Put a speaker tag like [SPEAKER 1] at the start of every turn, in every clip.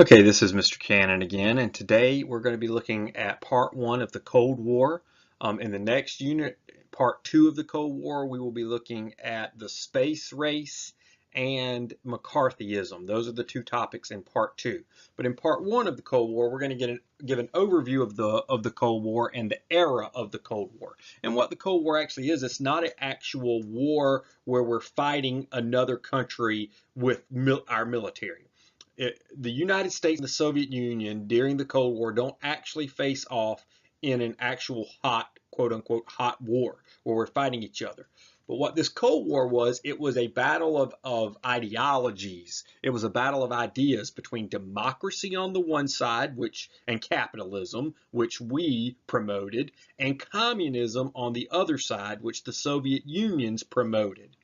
[SPEAKER 1] Okay, this is Mr. Cannon again, and today we're going to be looking at part one of the Cold War. In the next unit, part two of the Cold War, we will be looking at the space race and McCarthyism. Those are the two topics in part two. But in part one of the Cold War, we're going to give an overview of the Cold War and the era of the Cold War. And what the Cold War actually is, it's not an actual war where we're fighting another country with our military. The United States and the Soviet Union during the Cold War don't actually face off in an actual hot, quote unquote, hot war where we're fighting each other. But what this Cold War was, it was a battle of ideologies. It was a battle of ideas between democracy on the one side, and capitalism, which we promoted, and communism on the other side, which the Soviet Union's promoted.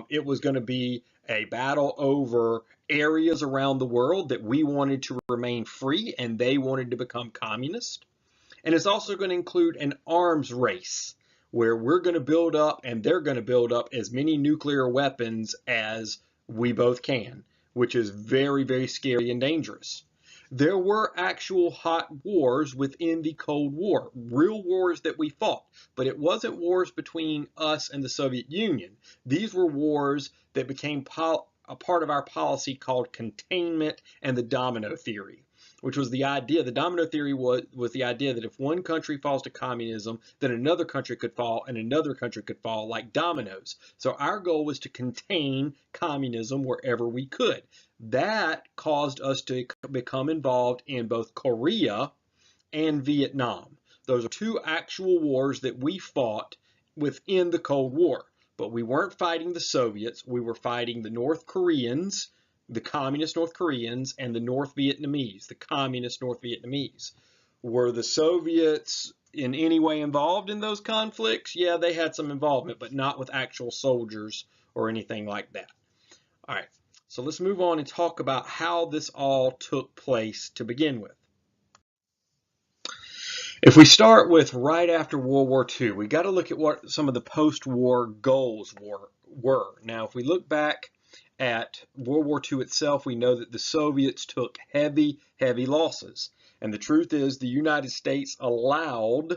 [SPEAKER 1] It was going to be a battle over areas around the world that we wanted to remain free and they wanted to become communist. And it's also going to include an arms race where we're going to build up and they're going to build up as many nuclear weapons as we both can, which is very, very scary and dangerous. There were actual hot wars within the Cold War, real wars that we fought, but it wasn't wars between us and the Soviet Union. These were wars that became a part of our policy called containment and the domino theory, which was the idea. The domino theory was the idea that if one country falls to communism, then another country could fall and another country could fall like dominoes. So our goal was to contain communism wherever we could. That caused us to become involved in both Korea and Vietnam. Those are two actual wars that we fought within the Cold War. But we weren't fighting the Soviets, we were fighting the North Koreans, the communist North Koreans, and the North Vietnamese, the communist North Vietnamese. Were the Soviets in any way involved in those conflicts? Yeah, they had some involvement, but not with actual soldiers or anything like that. All right, so let's move on and talk about how this all took place to begin with. If we start with right after World War II, we got to look at what some of the post-war goals were. Now, if we look back at World War II itself, we know that the Soviets took heavy, heavy losses. And the truth is the United States and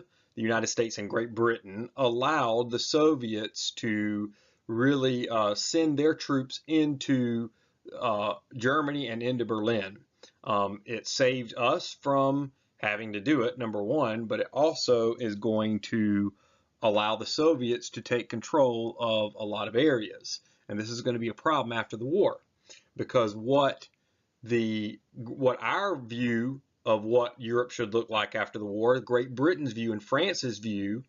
[SPEAKER 1] Great Britain allowed the Soviets to really send their troops into Germany and into Berlin. It saved us from having to do it, number one, but it also is going to allow the Soviets to take control of a lot of areas. And this is going to be a problem after the war because what our view of what Europe should look like after the war, Great Britain's view and France's view,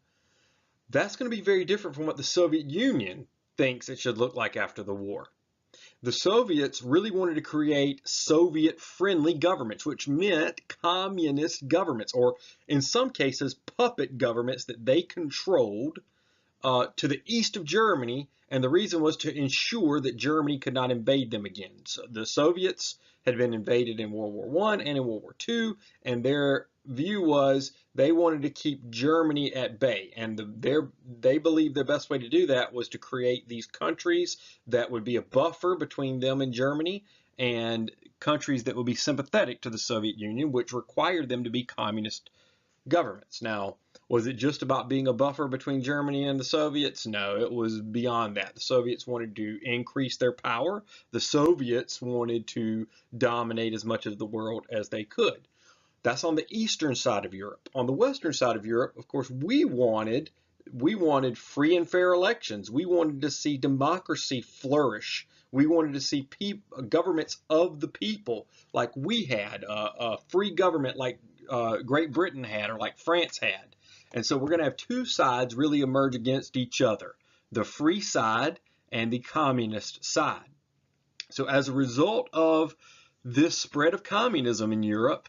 [SPEAKER 1] that's going to be very different from what the Soviet Union thinks it should look like after the war. The Soviets really wanted to create Soviet-friendly governments, which meant communist governments, or in some cases, puppet governments that they controlled to the east of Germany, and the reason was to ensure that Germany could not invade them again. So the Soviets had been invaded in World War I and in World War II, and their view was they wanted to keep Germany at bay, and they believed the best way to do that was to create these countries that would be a buffer between them and Germany, and countries that would be sympathetic to the Soviet Union, which required them to be communist governments. Now, was it just about being a buffer between Germany and the Soviets? No, it was beyond that. The Soviets wanted to increase their power. The Soviets wanted to dominate as much of the world as they could. That's on the eastern side of Europe. On the western side of Europe, of course, we wanted free and fair elections. We wanted to see democracy flourish. We wanted to see governments of the people like we had, a free government like Great Britain had or like France had. And so we're going to have two sides really emerge against each other, the free side and the communist side. So as a result of this spread of communism in Europe,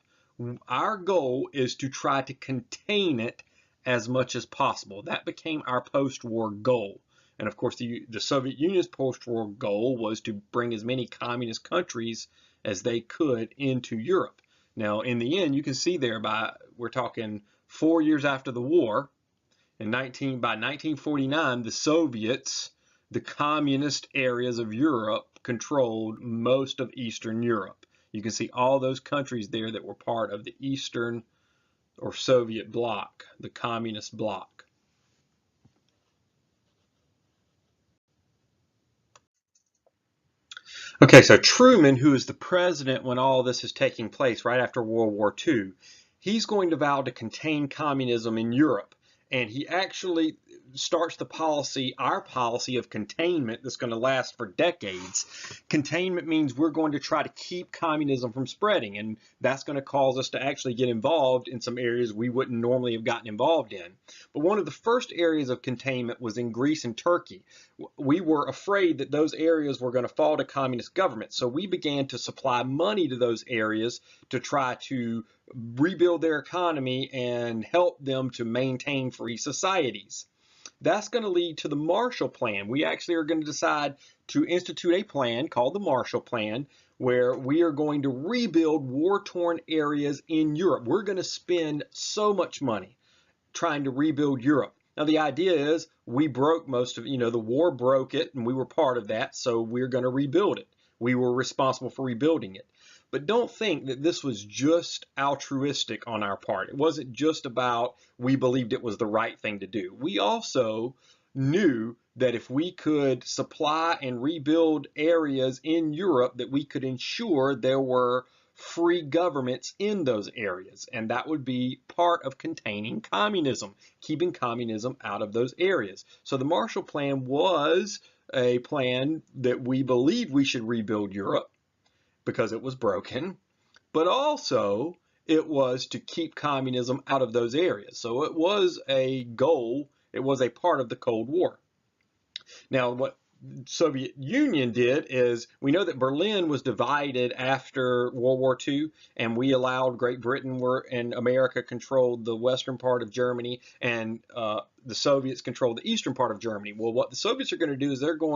[SPEAKER 1] our goal is to try to contain it as much as possible. That became our post-war goal. And of course, the Soviet Union's post-war goal was to bring as many communist countries as they could into Europe. Now, in the end, you can see there we're talking 4 years after the war, by 1949, the Soviets, the communist areas of Europe, controlled most of Eastern Europe. You can see all those countries there that were part of the Eastern or Soviet bloc, the communist bloc. Okay, so Truman, who is the president when all this is taking place right after World War II, he's going to vow to contain communism in Europe. And he actually starts the policy, our policy of containment that's going to last for decades. Containment means we're going to try to keep communism from spreading, and that's going to cause us to actually get involved in some areas we wouldn't normally have gotten involved in. But one of the first areas of containment was in Greece and Turkey. We were afraid that those areas were going to fall to communist governments, so we began to supply money to those areas to try to rebuild their economy and help them to maintain free societies. That's going to lead to the Marshall Plan. We actually are going to decide to institute a plan called the Marshall Plan, where we are going to rebuild war-torn areas in Europe. We're going to spend so much money trying to rebuild Europe. Now, the idea is we broke most of, the war broke it, and we were part of that, so we're going to rebuild it. We were responsible for rebuilding it. But don't think that this was just altruistic on our part. It wasn't just about we believed it was the right thing to do. We also knew that if we could supply and rebuild areas in Europe, that we could ensure there were free governments in those areas. And that would be part of containing communism, keeping communism out of those areas. So the Marshall Plan was a plan that we believed we should rebuild Europe because it was broken, but also it was to keep communism out of those areas. So it was a goal, it was a part of the Cold War. Now, what Soviet Union did is, we know that Berlin was divided after World War II, and we allowed Great Britain and America controlled the western part of Germany, and the Soviets controlled the eastern part of Germany. Well, what the Soviets are going to do is they don't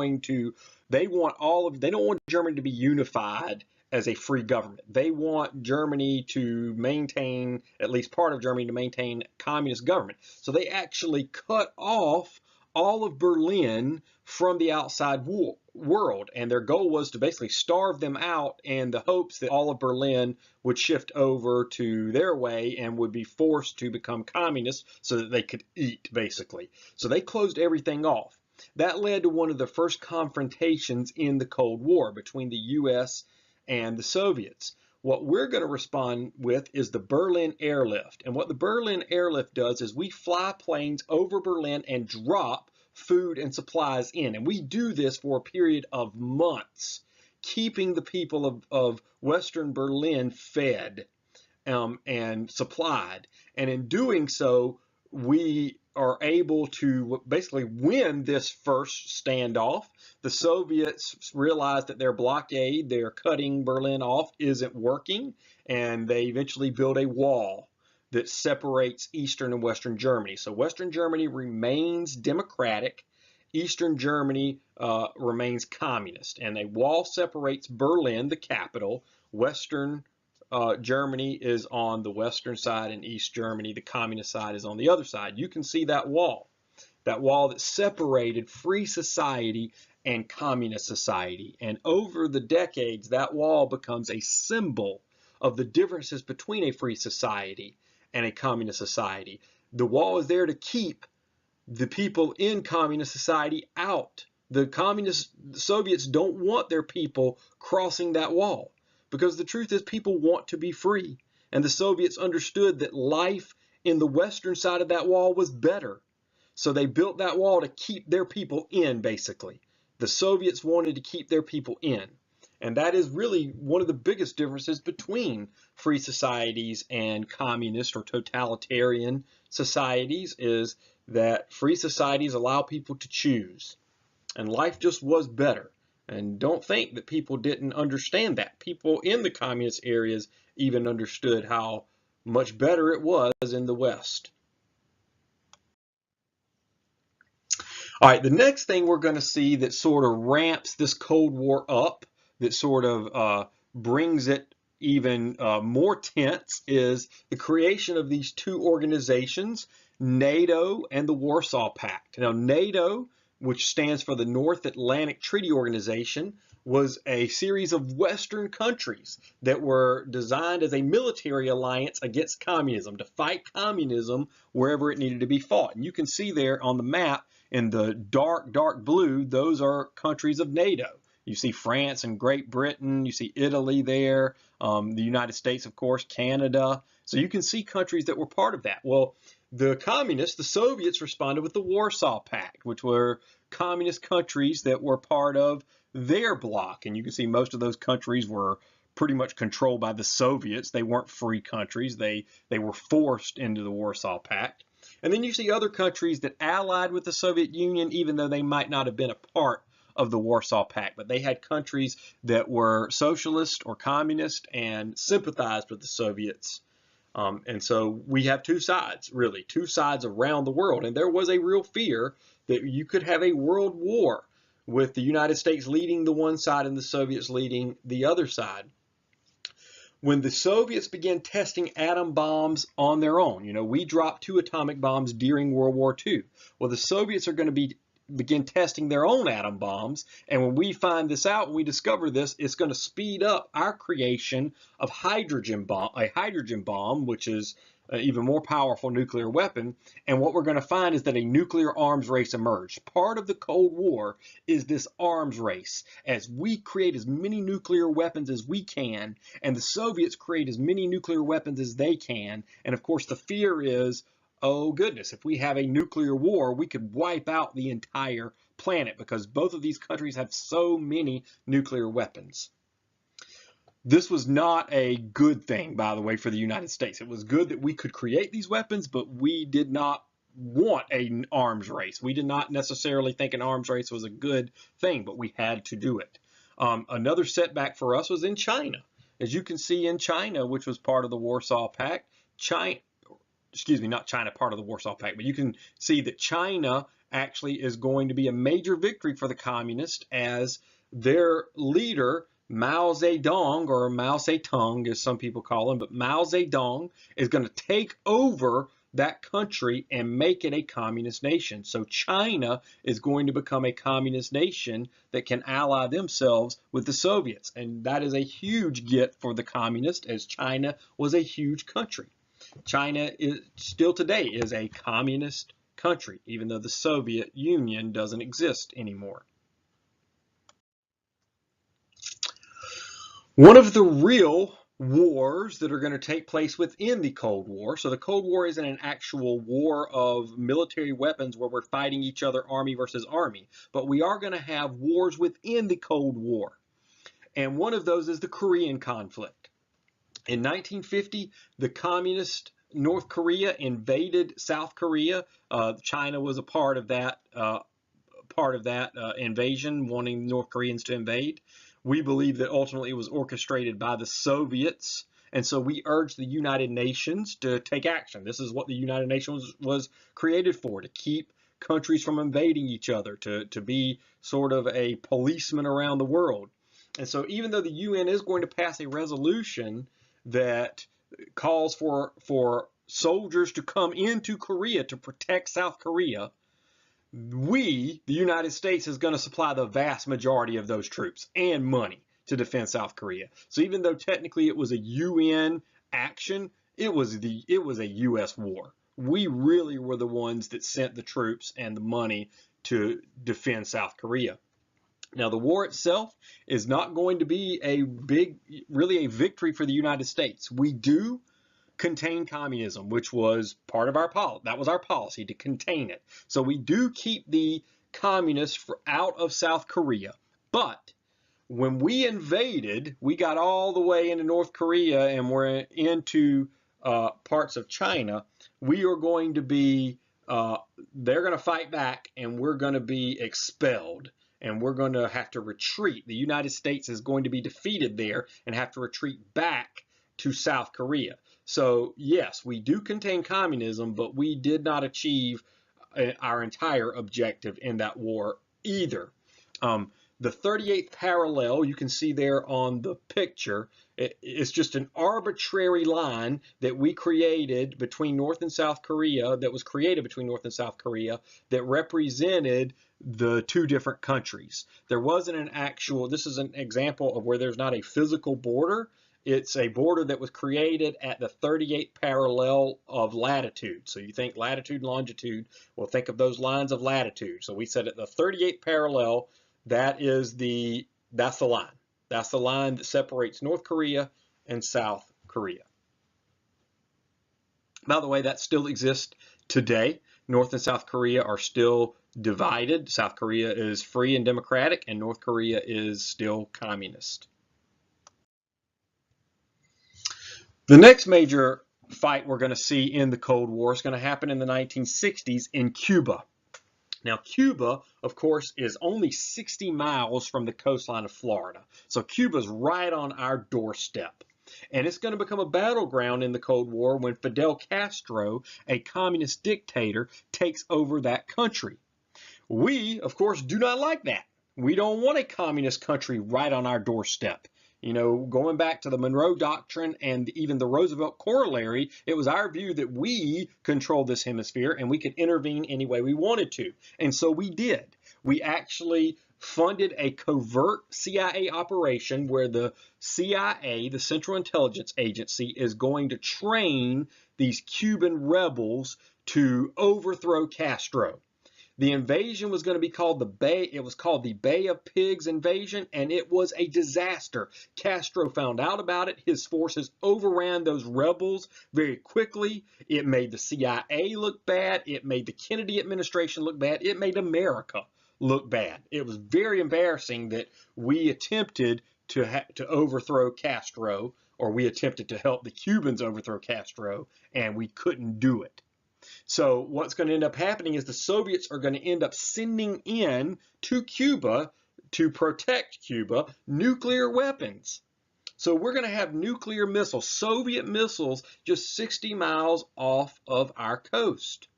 [SPEAKER 1] want Germany to be unified as a free government. They want Germany to maintain, at least part of Germany, to maintain communist government. So they actually cut off all of Berlin from the outside world, and their goal was to basically starve them out in the hopes that all of Berlin would shift over to their way and would be forced to become communist so that they could eat, basically. So they closed everything off. That led to one of the first confrontations in the Cold War between the U.S. and the Soviets. What we're going to respond with is the Berlin Airlift. And what the Berlin Airlift does is we fly planes over Berlin and drop food and supplies in. And we do this for a period of months, keeping the people of Western Berlin fed and supplied. And in doing so, we are able to basically win this first standoff. The Soviets realized that their blockade, their cutting Berlin off, isn't working, and they eventually build a wall that separates Eastern and Western Germany. So Western Germany remains democratic, Eastern Germany remains communist, and a wall separates Berlin, the capital. Western Germany is on the western side, and East Germany, the communist side, is on the other side. You can see that wall that separated free society and communist society. And over the decades, that wall becomes a symbol of the differences between a free society and a communist society. The wall is there to keep the people in communist society out. The Soviets don't want their people crossing that wall, because the truth is people want to be free. And the Soviets understood that life in the western side of that wall was better. So they built that wall to keep their people in, basically. The Soviets wanted to keep their people in. And that is really one of the biggest differences between free societies and communist or totalitarian societies, is that free societies allow people to choose. And life just was better. And don't think that people didn't understand that. People in the communist areas even understood how much better it was in the West. All right, the next thing we're going to see that sort of ramps this Cold War up, that sort of brings it even more tense, is the creation of these two organizations, NATO and the Warsaw Pact. Now, NATO, which stands for the North Atlantic Treaty Organization, was a series of Western countries that were designed as a military alliance against communism, to fight communism wherever it needed to be fought. And you can see there on the map in the dark, dark blue, those are countries of NATO. You see France and Great Britain, you see Italy there, the United States, of course, Canada. So you can see countries that were part of that. Well, the communists, the Soviets, responded with the Warsaw Pact, which were communist countries that were part of their bloc. And you can see most of those countries were pretty much controlled by the Soviets. They weren't free countries. They were forced into the Warsaw Pact. And then you see other countries that allied with the Soviet Union, even though they might not have been a part of the Warsaw Pact, but they had countries that were socialist or communist and sympathized with the Soviets. And so we have two sides, really, two sides around the world. And there was a real fear that you could have a world war with the United States leading the one side and the Soviets leading the other side. When the Soviets began testing atom bombs on their own, we dropped 2 atomic bombs during World War II. Well, the Soviets are going to begin testing their own atom bombs, and when we find this out, when we discover this, it's going to speed up our creation of a hydrogen bomb, which is an even more powerful nuclear weapon. And what we're going to find is that a nuclear arms race emerged. Part of the Cold War is this arms race, as we create as many nuclear weapons as we can, and the Soviets create as many nuclear weapons as they can. And of course, the fear is, oh goodness, if we have a nuclear war, we could wipe out the entire planet, because both of these countries have so many nuclear weapons. This was not a good thing, by the way, for the United States. It was good that we could create these weapons, but we did not want an arms race. We did not necessarily think an arms race was a good thing, but we had to do it. Another setback for us was in China. As you can see in China, which was part of the Warsaw Pact, not China, part of the Warsaw Pact, but you can see that China actually is going to be a major victory for the communists, as their leader, Mao Zedong, or Mao Zedong as some people call him, but Mao Zedong is going to take over that country and make it a communist nation. So China is going to become a communist nation that can ally themselves with the Soviets. And that is a huge get for the communists, as China was a huge country. China is still today is a communist country, even though the Soviet Union doesn't exist anymore. One of the real wars that are going to take place within the Cold War. So the Cold War isn't an actual war of military weapons where we're fighting each other army versus army, but we are going to have wars within the Cold War. And one of those is the Korean conflict. In 1950, the communist North Korea invaded South Korea. China was a part of that invasion, wanting North Koreans to invade. We believe that ultimately it was orchestrated by the Soviets, and so we urge the United Nations to take action. This is what the United Nations was created for, to keep countries from invading each other, to be sort of a policeman around the world. And so even though the UN is going to pass a resolution that calls for soldiers to come into Korea to protect South Korea, the United States, is going to supply the vast majority of those troops and money to defend South Korea. So even though technically it was a UN action, it was a US war. We really were the ones that sent the troops and the money to defend South Korea. Now, the war itself is not going to be really a victory for the United States. We do contain communism, which was part of our policy. That was our policy, to contain it. So we do keep the communists out of South Korea. But when we invaded, we got all the way into North Korea and we're into parts of China. We are going to be, they're going to fight back, and we're going to be expelled. And we're going to have to retreat. The United States is going to be defeated there and have to retreat back to South Korea. So yes, we do contain communism, but we did not achieve our entire objective in that war either. The 38th parallel, you can see there on the picture, It's just an arbitrary line that we created between North and South Korea, that was created between North and South Korea, that represented the two different countries. There wasn't an actual, this is an example of where there's not a physical border. It's a border that was created at the 38th parallel of latitude. So you think latitude and longitude, well, think of those lines of latitude. So we said at the 38th parallel, that's the line. That's the line that separates North Korea and South Korea. By the way, that still exists today. North and South Korea are still divided. South Korea is free and democratic, and North Korea is still communist. The next major fight we're going to see in the Cold War is going to happen in the 1960s in Cuba. Now, Cuba, of course, is only 60 miles from the coastline of Florida. So Cuba's right on our doorstep. And it's going to become a battleground in the Cold War when Fidel Castro, a communist dictator, takes over that country. We, of course, do not like that. We don't want a communist country right on our doorstep. You know, going back to the Monroe Doctrine and even the Roosevelt Corollary, it was our view that we controlled this hemisphere and we could intervene any way we wanted to. And so we did. We actually funded a covert CIA operation where the CIA, the Central Intelligence Agency, is going to train these Cuban rebels to overthrow Castro. The invasion was going to be called the Bay of Pigs invasion, and it was a disaster. Castro found out about it. His forces overran those rebels very quickly. It made the CIA look bad. It made the Kennedy administration look bad. It made America look bad. It was very embarrassing that we attempted to overthrow Castro, or we attempted to help the Cubans overthrow Castro, and we couldn't do it. So what's going to end up happening is the Soviets are going to end up sending in to Cuba, to protect Cuba, nuclear weapons. So we're going to have nuclear missiles, Soviet missiles, just 60 miles off of our coast.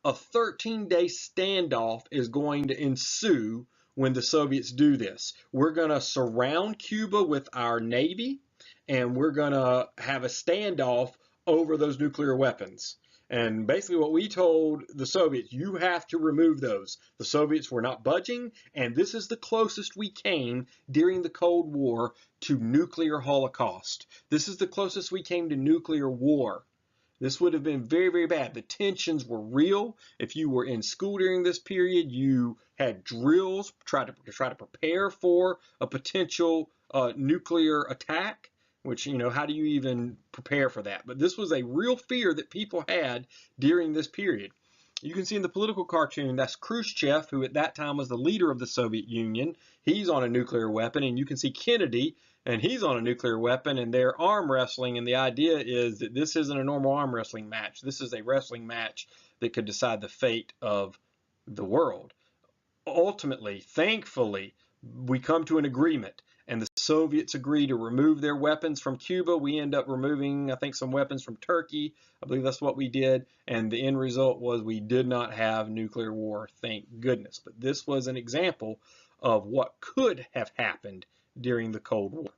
[SPEAKER 1] A 13-day standoff is going to ensue when the Soviets do this. We're going to surround Cuba with our Navy, and we're going to have a standoff over those nuclear weapons. And basically what we told the Soviets, you have to remove those. The Soviets were not budging, and this is the closest we came during the Cold War to nuclear holocaust. This is the closest we came to nuclear war. This would have been very, very bad. The tensions were real. If you were in school during this period, you had drills to try to prepare for a potential nuclear attack. Which, you know, how do you even prepare for that? But this was a real fear that people had during this period. You can see in the political cartoon, that's Khrushchev, who at that time was the leader of the Soviet Union. He's on a nuclear weapon, and you can see Kennedy, and he's on a nuclear weapon, and they're arm wrestling, and the idea is that this isn't a normal arm wrestling match. This is a wrestling match that could decide the fate of the world. Ultimately, thankfully, we come to an agreement, and the Soviets agree to remove their weapons from Cuba. We end up removing, I think, some weapons from Turkey. I believe that's what we did. And the end result was we did not have nuclear war, thank goodness. But this was an example of what could have happened during the Cold War.